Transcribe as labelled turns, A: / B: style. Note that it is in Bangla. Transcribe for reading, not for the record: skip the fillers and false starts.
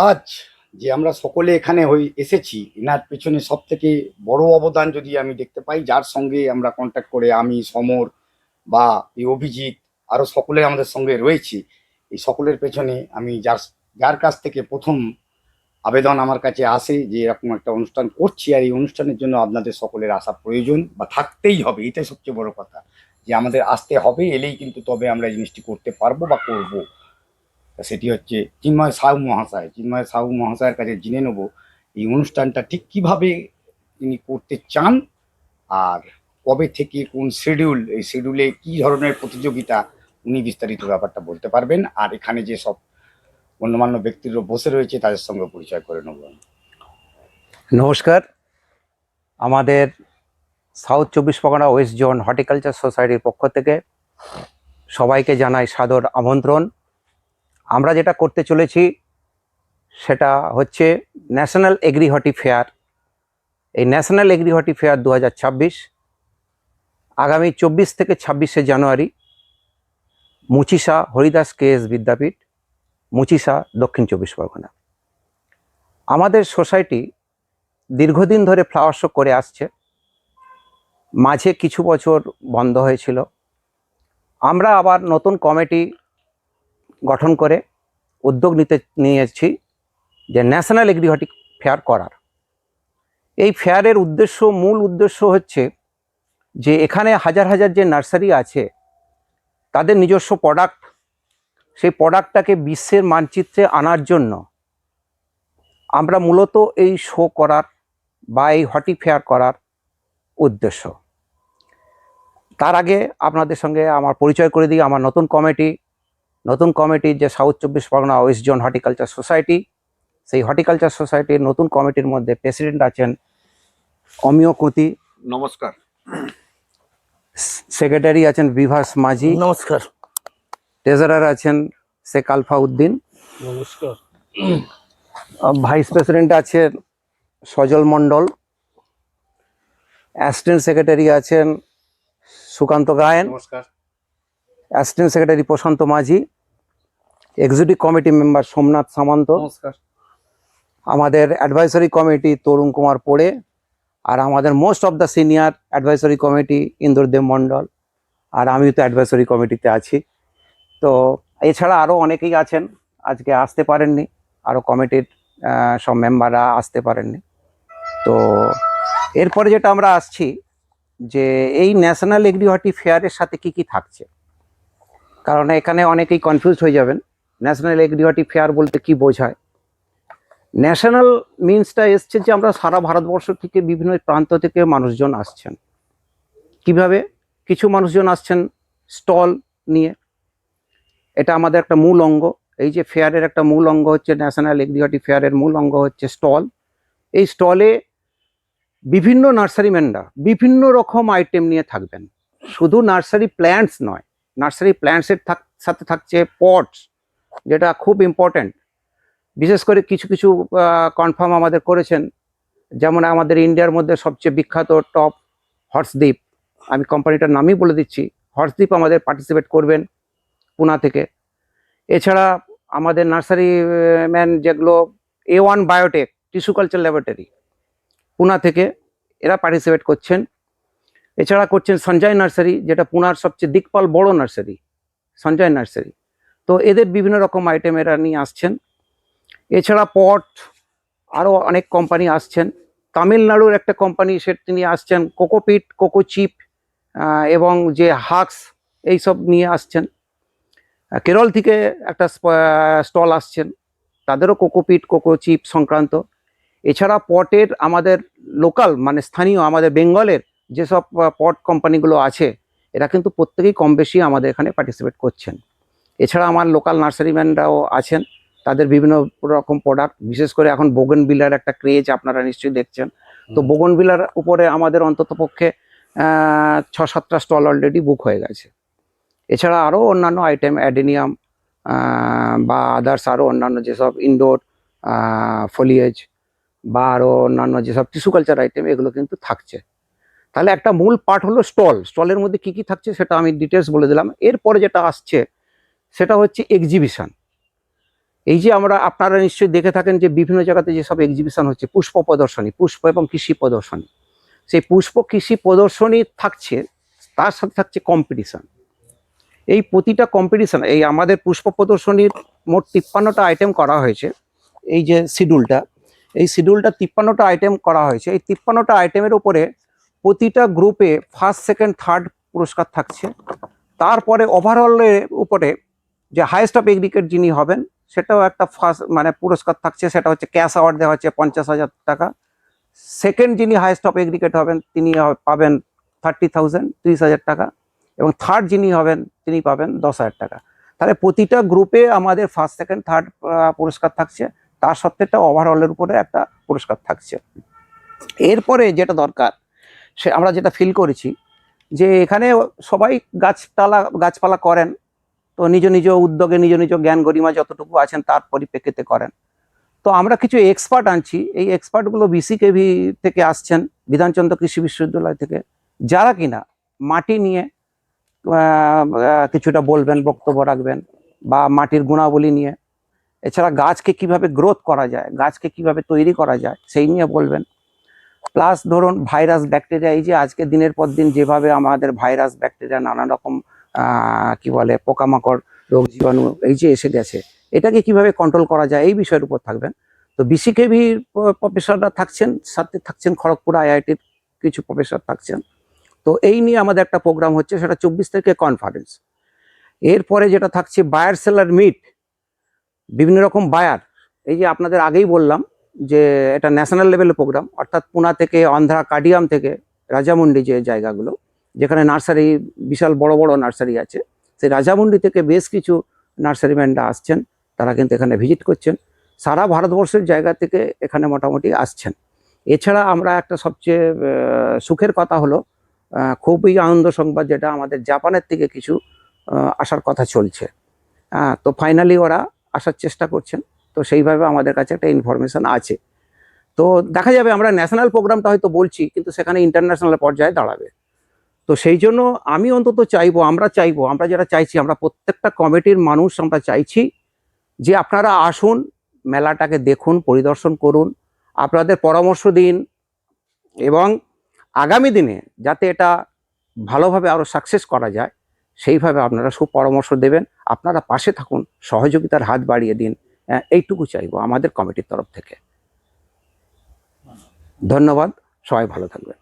A: আজ যে আমরা সকলে এখানে এসেছি, এনার পেছনে সব থেকে বড় অবদান যদি আমি দেখতে পাই, যার সঙ্গে আমরা কন্ট্যাক্ট করে আমি সমর বা এই অভিজিৎ আরো সকলে আমাদের সঙ্গে রয়েছি। এই সকলের পেছনে আমি যার যার কাছ থেকে প্রথম আবেদন আমার কাছে আসে যে এরকম একটা অনুষ্ঠান করছি, আর এই অনুষ্ঠানের জন্য আপনাদের সকলের আসা প্রয়োজন বা থাকতেই হবে, এটাই সবচেয়ে বড় কথা। যে আমাদের আসতে হবে, এলেই কিন্তু তবে আমরা এই জিনিসটি করতে পারবো বা করব। তা সেটি হচ্ছে চিন্ময় সাহু মহাশয়। চিন্ময় সাহু মহাশয়ের কাছে জেনে নেব এই অনুষ্ঠানটা ঠিক কিভাবে তিনি করতে চান, আর কবে থেকে কোন শিডিউল, এই শিডিউলে কি ধরনের প্রতিযোগিতা, উনি বিস্তারিত ব্যাপারটা বলতে পারবেন। আর এখানে যে সব গণ্যমান্য ব্যক্তিরা বসে রয়েছে তাদের সঙ্গে পরিচয় করে নেব।
B: নমস্কার। আমাদের south 24 Pargana West zone horticulture সোসাইটির পক্ষ থেকে সবাইকে জানাই সাদর আমন্ত্রণ। আমরা যেটা করতে চলেছি সেটা হচ্ছে ন্যাশনাল এগ্রি হর্টি ফেয়ার। এই ন্যাশনাল এগ্রি হর্টি ফেয়ার 2026 আগামী 24 থেকে 26শে জানুয়ারি মুচিসা হরিদাস কেএস বিদ্যাপীঠ, মুচিসা, দক্ষিণ 24 পরগনা। আমাদের সোসাইটি দীর্ঘদিন ধরে ফ্লাওয়ার শো করে আসছে, মাঝে কিছু বছর বন্ধ হয়েছিল। আমরা আবার নতুন কমিটি গঠন করে উদ্যোগ নিয়েছি যে ন্যাশনাল এগ্রি হর্টি ফেয়ার করার। এই ফেয়ারের মূল উদ্দেশ্য হচ্ছে যে এখানে হাজার হাজার যে নার্সারি আছে তাদের নিজস্ব প্রোডাক্ট, সেই প্রোডাক্টটাকে বিশ্বের মানচিত্রে আনার জন্য আমরা মূলত এই শো করার বা এই হর্টি ফেয়ার করার উদ্দেশ্য। তার আগে আপনাদের সঙ্গে আমার পরিচয় করে দিই। আমার নতুন কমিটি যে south 24 Pargana West zone horticulture society, সেই হর্টিকালচার সোসাইটির নতুন কমিটির মধ্যে প্রেসিডেন্ট আছেন অমিয় কুতি,
C: নমস্কার।
B: সেক্রেটারি আছেন বিভাস মাঝি,
D: নমস্কার।
B: ট্রেজারার আছেন শেখ আলফা উদ্দিন,
D: নমস্কার।
B: ভাইস প্রেসিডেন্ট আছেন সজল মণ্ডল, অ্যাসিস্ট্যান্ট সেক্রেটারি আছেন সুকান্ত গায়েন,
A: নমস্কার।
B: Assistant secretary Prasanta Majhi, executive committee member Somnath Samanta,
A: নমস্কার।
B: আমাদের অ্যাডভাইসরি কমিটি তরুণ কুমার পোড়ে, আর আমাদের most of the senior advisory committee Indurdev Mondal, আর আমিও তো অ্যাডভাইসরি কমিটিতে আছি। তো এছাড়া আরও অনেকেই আছেন, আজকে আসতে পারেননি, আরও কমিটির সব মেম্বাররা আসতে পারেননি। তো এরপরে যেটা আমরা আসছি যে এই ন্যাশনাল এগ্রি হর্টি ফেয়ারের সাথে কি কি থাকছে, কারণ এখানে অনেকেই কনফিউজ হয়ে যাবেন ন্যাশনাল এগ্রি হর্টি ফেয়ার বলতে কি বোঝায়। ন্যাশনাল মিনসটা এসছে যে আমরা সারা ভারতবর্ষ থেকে বিভিন্ন প্রান্ত থেকে মানুষজন আসছেন। কিভাবে? কিছু মানুষজন আসছেন স্টল নিয়ে, এটা আমাদের একটা মূল অঙ্গ। এই যে ফেয়ারের একটা মূল অঙ্গ হচ্ছে ন্যাশনাল এগ্রি হর্টি ফেয়ারের মূল অঙ্গ হচ্ছে স্টল। এই স্টলে বিভিন্ন নার্সারিম্যানরা বিভিন্ন রকম আইটেম নিয়ে থাকবেন। শুধু নার্সারি প্ল্যান্টস নয়, নার্সারি প্ল্যান্টসের সাথে থাকছে পটস, যেটা খুব ইম্পর্ট্যান্ট। বিশেষ করে কিছু কিছু কনফার্ম আমাদের করেছেন, যেমন আমাদের ইন্ডিয়ার মধ্যে সবচেয়ে বিখ্যাত টপ হর্সদ্বীপ, আমি কোম্পানিটার নামই বলে দিচ্ছি, হর্সদ্বীপ আমাদের পার্টিসিপেট করবেন পুনা থেকে। এছাড়া আমাদের নার্সারি ম্যান যেগুলো A1 biotech tissue culture laboratory Poona থেকে, এরা পার্টিসিপেট করছেন। এছাড়া করছেন সঞ্জয় নার্সারি, যেটা পুনার সবচেয়ে দিকপাল বড় নার্সারি, সঞ্জয় নার্সারি। তো এদের বিভিন্ন রকম আইটেম এরা নিয়ে আসছেন। এছাড়া পট আরও অনেক কোম্পানি আসছেন। তামিলনাড়ুর একটা কোম্পানি তিনি আসছেন কোকোপিট, কোকো চিপ এবং যে হাক্স, এইসব নিয়ে আসছেন। কেরল থেকে একটা স্টল আসছেন, তাদেরও কোকোপিট, কোকো চিপ সংক্রান্ত। এছাড়া পটের আমাদের লোকাল মানে স্থানীয় আমাদের বেঙ্গলের যেসব পট কোম্পানিগুলো আছে, এরা কিন্তু প্রত্যেকেই কম বেশি আমাদের এখানে পার্টিসিপেট করছেন। এছাড়া আমার লোকাল নার্সারিম্যানরাও আছেন, তাদের বিভিন্ন রকম প্রোডাক্ট, বিশেষ করে এখন বোগেনভিলার একটা ক্রেজ আপনারা নিশ্চয়ই দেখছেন। তো বোগেনভিলার উপরে আমাদের অন্ততপক্ষে 6-7টা স্টল অলরেডি বুক হয়ে গেছে। এছাড়া আরও অন্যান্য আইটেম অ্যাডেনিয়াম বা আদার্স আরও অন্যান্য যেসব ইনডোর ফলিয়েজ বা আরও অন্যান্য যেসব টিস্যু কালচার আইটেম, এগুলো কিন্তু থাকছে। তাহলে একটা মূল পার্ট হলো স্টলের মধ্যে কি কি থাকছে সেটা আমি ডিটেলস বলে দিলাম। এরপরে যেটা আসছে সেটা হচ্ছে এক্সিবিশন। এই যে আপনারা নিশ্চয়ই দেখে থাকেন যে বিভিন্ন জায়গাতে যেসব এক্সিবিশন হচ্ছে, পুষ্প প্রদর্শনী, পুষ্প এবং কৃষি প্রদর্শনী, সেই পুষ্প কৃষি প্রদর্শনী থাকছে, তার সাথে থাকছে কম্পিটিশন। এই প্রতিটা কম্পিটিশন, এই আমাদের পুষ্প প্রদর্শনীর মোট 53টা আইটেম করা হয়েছে। এই যে শিডিউলটা, এই শিডিউলটা 53টা আইটেম করা হয়েছে। এই 53টা আইটেমের উপরে প্রতিটা গ্রুপে ফার্স্ট, সেকেন্ড, থার্ড পুরস্কার থাকছে। তারপরে ওভারঅলের উপরে যে হাইয়েস্ট অফ এগ্রিগেট যিনি হবেন, সেটাও একটা ফার্স্ট মানে পুরস্কার থাকছে, সেটা হচ্ছে ক্যাশ অ্যাওয়ার্ড দেওয়া হচ্ছে 50,000 টাকা। সেকেন্ড যিনি হাইয়েস্ট অফ এগ্রিগেট হবেন তিনি পাবেন 30,000, 30,000 টাকা, এবং থার্ড যিনি হবেন তিনি পাবেন 10,000 টাকা। তাহলে প্রতিটা গ্রুপে আমাদের ফার্স্ট, সেকেন্ড, থার্ড পুরস্কার থাকছে, তার সত্ত্বে একটা ওভারঅলের উপরে একটা পুরস্কার থাকছে। এরপরে যেটা দরকার, সে আমরা যেটা ফিল করেছি যে এখানে সবাই গাছপালা করেন, তো নিজ নিজ উদ্যোগে নিজ নিজ জ্ঞান গরিমা যতটুকু আছেন তার পরিপ্রেক্ষিতে করেন। তো আমরা কিছু এক্সপার্ট আনছি, এই এক্সপার্টগুলো বিসিকেভি থেকে আসছেন, বিধানচন্দ্র কৃষি বিশ্ববিদ্যালয় থেকে, যারা কিনা মাটি নিয়ে কিছুটা বলবেন, বক্তব্য রাখবেন, বা মাটির গুণাবলী নিয়ে, এছাড়া গাছকে কিভাবে গ্রোথ করা যায়, গাছকে কিভাবে তৈরি করা যায় সেই নিয়ে বলবেন। প্লাস ধরুন ভাইরাস, ব্যাকটেরিয়া, এই যে আজকে দিনের পর দিন যেভাবে আমাদের ভাইরাস, ব্যাকটেরিয়া, নানা রকম কি বলে পোকামাকড়, রোগ জীবাণু এই যে এসে গেছে, এটাকে কিভাবে কন্ট্রোল করা যায় এই বিষয়ের উপর থাকবেন। তো বিসিকেভির প্রফেসররা থাকছেন, সাথে থাকছেন খড়গপুর আইআইটির কিছু প্রফেসর থাকছেন। তো এই নিয়ে আমাদের একটা প্রোগ্রাম হচ্ছে, সেটা 24 তারিখে কনফারেন্স। এরপরে যেটা থাকছে বায়ার সেলার মিট, বিভিন্ন রকম বায়ার, এই যে আপনাদের আগেই বললাম যে এটা ন্যাশনাল লেভেলের প্রোগ্রাম, অর্থাৎ পুনা থেকে, অন্ধ্রা, কাডিয়াম থেকে, রাজামুন্ডি যে জায়গাগুলো যেখানে নার্সারি, বিশাল বড় বড় নার্সারি আছে, সেই রাজামুন্ডি থেকে বেশ কিছু নার্সারিম্যানরা আসছেন, তারা কিন্তু এখানে ভিজিট করছেন। সারা ভারতবর্ষের জায়গা থেকে এখানে মোটামুটি আসছেন। এছাড়া আমরা একটা সবচেয়ে সুখের কথা হলো, খুবই আনন্দ সংবাদ, যেটা আমাদের জাপানের থেকে কিছু আসার কথা চলছে। তো ফাইনালি ওরা আসার চেষ্টা করছেন, তো সেইভাবে আমাদের কাছে একটা ইনফরমেশন আছে। তো দেখা যাবে আমরা ন্যাশনাল প্রোগ্রামটা হয়তো বলছি, কিন্তু সেখানে ইন্টারন্যাশনাল পর্যায়ে দাঁড়াবে। তো সেই জন্য আমি অন্তত চাইবো, আমরা যারা চাইছি, আমরা প্রত্যেকটা কমিটির মানুষ আমরা চাইছি যে আপনারা আসুন, মেলাটাকে দেখুন, পরিদর্শন করুন, আপনাদের পরামর্শ দিন, এবং আগামী দিনে যাতে এটা ভালোভাবে আরও সাকসেস করা যায় সেইভাবে আপনারা সুপরামর্শ দেবেন, আপনারা পাশে থাকুন, সহযোগিতার হাত বাড়িয়ে দিন, এইটুকু চাইবো আমাদের কমিটির তরফ থেকে। ধন্যবাদ, সবাই ভালো থাকবেন।